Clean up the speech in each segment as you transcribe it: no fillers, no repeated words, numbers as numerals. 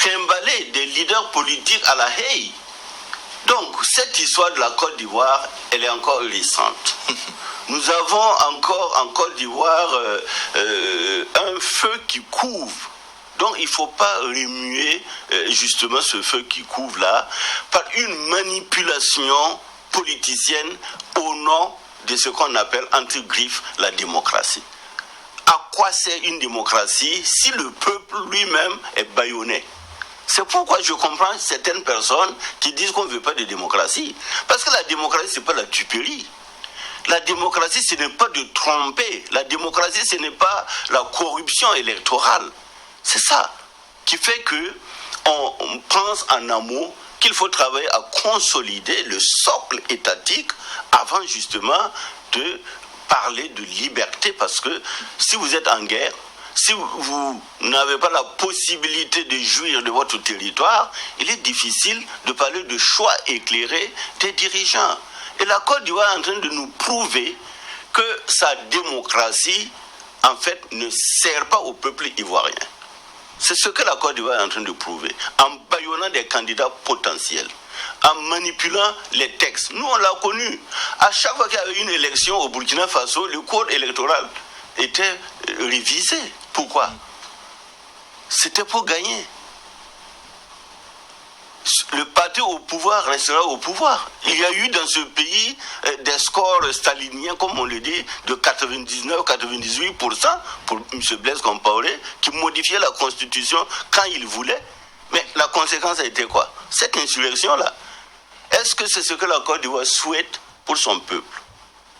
trimballer des leaders politiques à La Haye. Donc, cette histoire de la Côte d'Ivoire, elle est encore récente. Nous avons encore en Côte d'Ivoire un feu qui couvre. Donc, il ne faut pas remuer justement ce feu qui couvre là par une manipulation politicienne au nom de ce qu'on appelle, entre griffes, la démocratie. À quoi sert une démocratie si le peuple lui-même est bâillonné? C'est pourquoi je comprends certaines personnes qui disent qu'on ne veut pas de démocratie. Parce que la démocratie, ce n'est pas la tuperie. La démocratie, ce n'est pas de tromper. La démocratie, ce n'est pas la corruption électorale. C'est ça qui fait qu'on pense en amont qu'il faut travailler à consolider le socle étatique avant justement de parler de liberté. Parce que si vous êtes en guerre, si vous n'avez pas la possibilité de jouir de votre territoire, il est difficile de parler de choix éclairés des dirigeants. Et la Côte d'Ivoire est en train de nous prouver que sa démocratie, en fait, ne sert pas au peuple ivoirien. C'est ce que la Côte d'Ivoire est en train de prouver, en bâillonnant des candidats potentiels, en manipulant les textes. Nous, on l'a connu. À chaque fois qu'il y avait une élection au Burkina Faso, le code électoral était révisé. Pourquoi? C'était pour gagner. Le parti au pouvoir restera au pouvoir. Il y a eu dans ce pays des scores staliniens, comme on le dit, de 99-98% pour M. Blaise Compaoré, qui modifiait la constitution quand il voulait. Mais la conséquence a été quoi? Cette insurrection-là. Est-ce que c'est ce que la Côte d'Ivoire souhaite pour son peuple?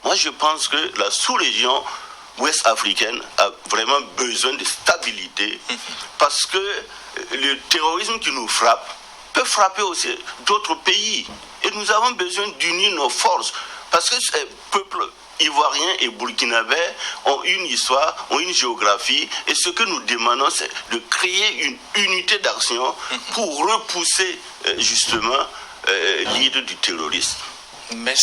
Moi, je pense que la sous-région ouest africaine a vraiment besoin de stabilité parce que le terrorisme qui nous frappe peut frapper aussi d'autres pays. Et nous avons besoin d'unir nos forces parce que ces peuples ivoiriens et burkinabés ont une histoire, ont une géographie et ce que nous demandons, c'est de créer une unité d'action pour repousser justement l'idée du terrorisme. Merci.